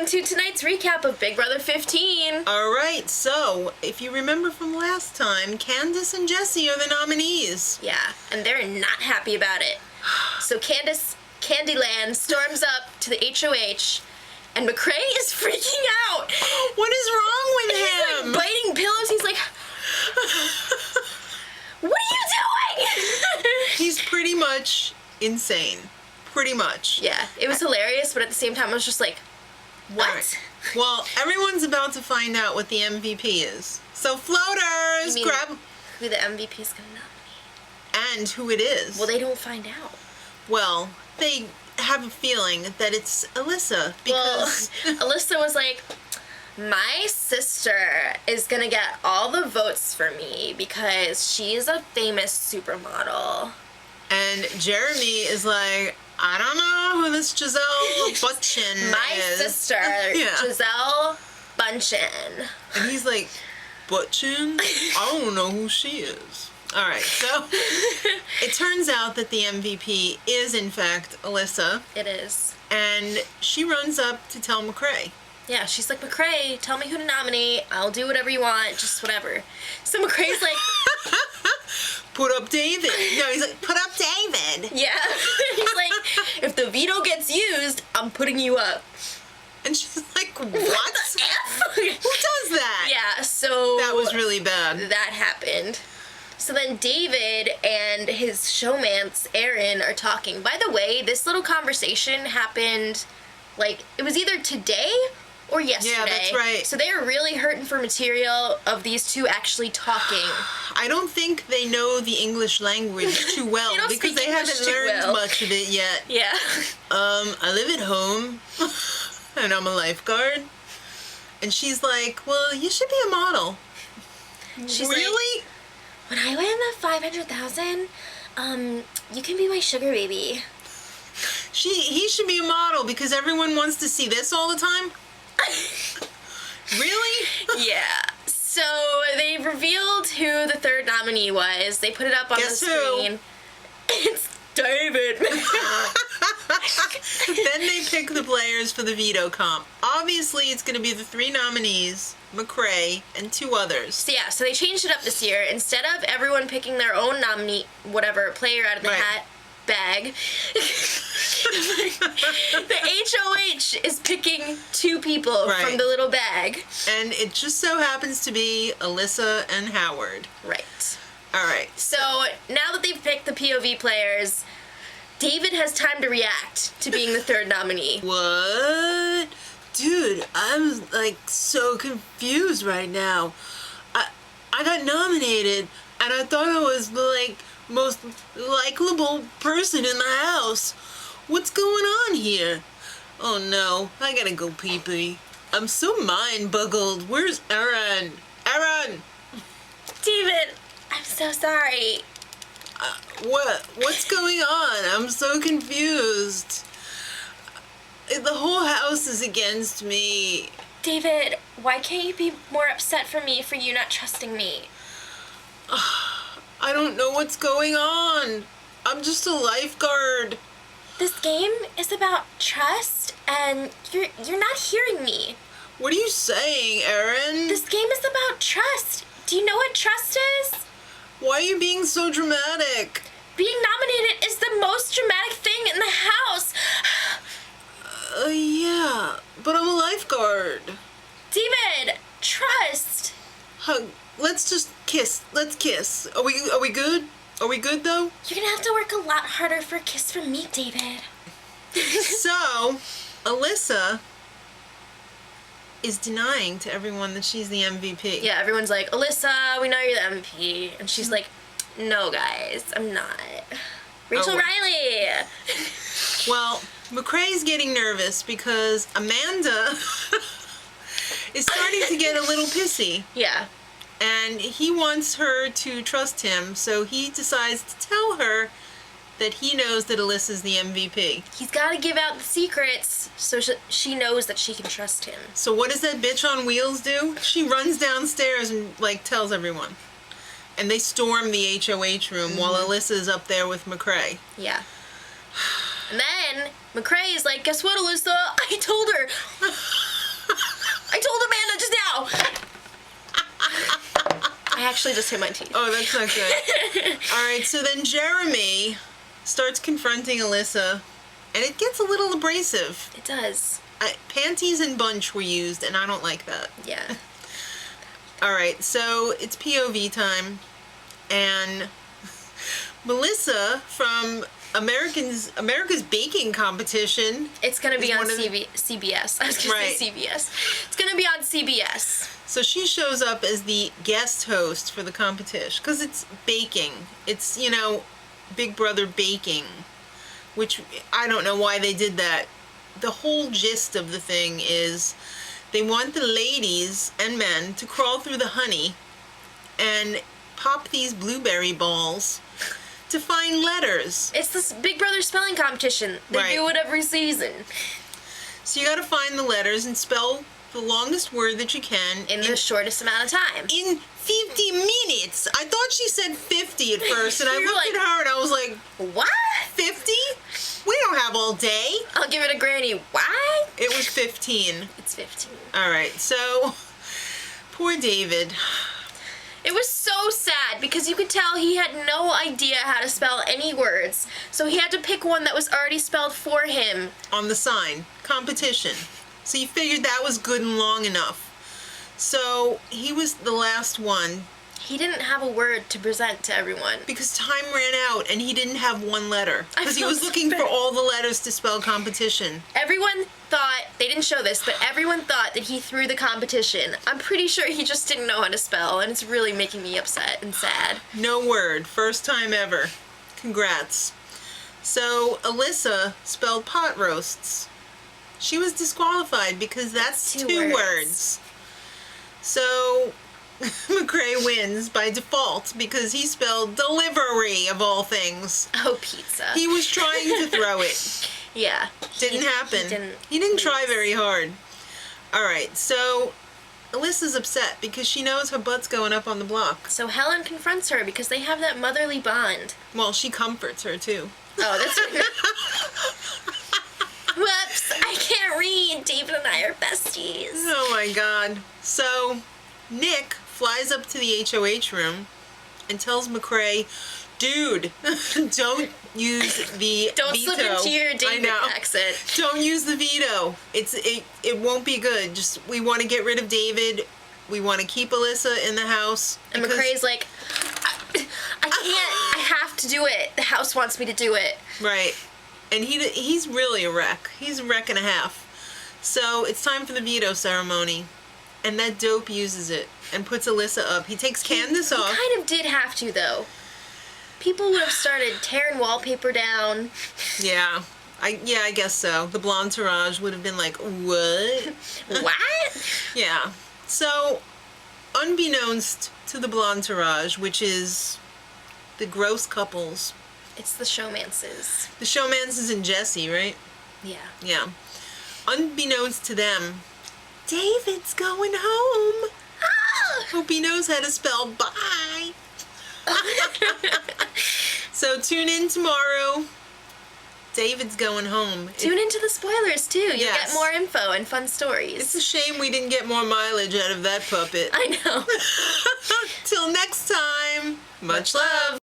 To tonight's recap of Big Brother 15. Alright, so, if you remember from last time, Candace and Jessie are the nominees. Yeah, and they're not happy about it. So Candyland storms up to the HOH, and McCrae is freaking out. What is wrong with him? He's like biting pillows. He's like, what are you doing? He's pretty much insane. Pretty much. Yeah, it was hilarious, but at the same time, I was just like, what? Right. Well, everyone's about to find out what the MVP is. So, floaters, grab who the MVP is going to nominate. And who it is. Well, they don't find out. Well, they have a feeling that it's Alyssa because... Well, Alyssa was like, my sister is going to get all the votes for me because she's a famous supermodel. And Jeremy is like, I don't know who this Giselle Bundchen My is. sister, Yeah. Giselle Bundchen. And he's like, Bundchen? I don't know who she is. Alright, so it turns out that the MVP is, in fact, Alyssa. It is. And she runs up to tell McCrae. Yeah, she's like, McCrae, tell me who to nominate. I'll do whatever you want, just whatever. So McCrae's like... Put up David. No, he's like, put up David. Yeah. He's like, if the veto gets used, I'm putting you up. And she's like, what? Who does that? Yeah, so... That was really bad. That happened. So then David and his showmance, Aaron, are talking. By the way, this little conversation happened, like, it was either today or yesterday. Yeah, that's right. So they are really hurting for material of these two actually talking. I don't think they know the English language too well because they haven't learned much of it yet. Yeah. I live at home and I'm a lifeguard. And she's like, well, you should be a model. She's really? Like, when I win the 500,000, you can be my sugar baby. He should be a model because everyone wants to see this all the time. Really? Yeah. So they revealed who the third nominee was. They put it up on the screen. It's David. Then they pick the players for the veto comp. Obviously, it's going to be the three nominees, McCrae, and two others. So yeah, so they changed it up this year. Instead of everyone picking their own nominee, whatever, player out of the hat bag, the HOH is picking two people from the little bag. And it just so happens to be Alyssa and Howard. Right. All right. So now that they've picked the POV players, David has time to react to being the third nominee. What? Dude, I'm like so confused right now. I got nominated and I thought I was like most likable person in the house. What's going on here? Oh no, I gotta go pee-pee. I'm so mind-buggled. Where's Aaron? Aaron! David, I'm so sorry. What's going on? I'm so confused. The whole house is against me. David, why can't you be more upset for me for you not trusting me? I don't know what's going on. I'm just a lifeguard. This game is about trust, and you're not hearing me. What are you saying, Aaron? This game is about trust. Do you know what trust is? Why are you being so dramatic? Being nominated is the most dramatic thing in the house. Yeah, but I'm a lifeguard. David, trust. Hug. Let's just kiss. Let's kiss. Are we good? Are we good though? You're gonna have to work a lot harder for a kiss from me, David. So, Alyssa is denying to everyone that she's the MVP. Yeah, everyone's like, Alyssa, we know you're the MVP. And she's like, no, guys, I'm not. Rachel Riley. Well, McCrae's getting nervous because Amanda is starting to get a little pissy. Yeah. And he wants her to trust him, so he decides to tell her that he knows that Alyssa's the MVP. He's got to give out the secrets so she knows that she can trust him. So what does that bitch on wheels do? She runs downstairs and, like, tells everyone. And they storm the HOH room while Alyssa's up there with McCrae. Yeah. And then McCrae is like, guess what, Alyssa? I told her. I told Amanda just now. I actually just hit my teeth. Oh, that's not good. All right, so then Jeremy starts confronting Alyssa, and it gets a little abrasive. It does. Panties and bunch were used, and I don't like that. Yeah. All right, so it's POV time, and Melissa from America's Baking Competition. It's going to be on one of the- CBS. I was going to say CBS. It's going to be on CBS. So she shows up as the guest host for the competition, because it's baking. It's, Big Brother baking, which I don't know why they did that. The whole gist of the thing is they want the ladies and men to crawl through the honey and pop these blueberry balls to find letters. It's this Big Brother spelling competition. They do it every season. So you gotta find the letters and spell the longest word that you can in the shortest amount of time. In 50 minutes. I thought she said 50 at first, and I looked at her and I was like, what? 50? We don't have all day. I'll give it a granny. What? It was 15. It's 15. All right, so poor David. It was so sad because you could tell he had no idea how to spell any words. So he had to pick one that was already spelled for him. On the sign, competition. So you figured that was good and long enough. So he was the last one. He didn't have a word to present to everyone. Because time ran out and he didn't have one letter. Because he was so looking bad. for all the letters to spell competition. Everyone thought, they didn't show this, but everyone thought that he threw the competition. I'm pretty sure he just didn't know how to spell, and it's really making me upset and sad. No word. First time ever. Congrats. So Alyssa spelled pot roasts. She was disqualified because that's two words. So McCrae wins by default because he spelled delivery of all things. Oh, pizza. He was trying to throw it. Yeah. Didn't happen. He didn't try very hard. All right, so Alyssa's upset because she knows her butt's going up on the block. So Helen confronts her because they have that motherly bond. Well, she comforts her too. Oh, that's whoops, I can't read. David and I are besties. Oh my god. So Nick flies up to the HOH room and tells McCrae, dude, don't use the Don't veto. slip into your David accent. Don't use the veto. It won't be good. Just, we want to get rid of David. We want to keep Alyssa in the house. And McCrae's like, I can't. I have to do it. The house wants me to do it. Right. And he's really a wreck. He's a wreck and a half. So it's time for the veto ceremony. And that dope uses it and puts Alyssa up. He takes Candace off. He kind of did have to, though. People would have started tearing wallpaper down. Yeah. I guess so. The blonde entourage would have been like, what? What? Yeah. So, unbeknownst to the blonde entourage, which is the gross couples. It's the showmances. The showmances and Jesse, right? Yeah. Yeah. Unbeknownst to them, David's going home. Ah! Hope he knows how to spell bye. So tune in tomorrow. David's going home. Tune into the spoilers, too. You'll Yes. get more info and fun stories. It's a shame we didn't get more mileage out of that puppet. I know. Till next time. Much love.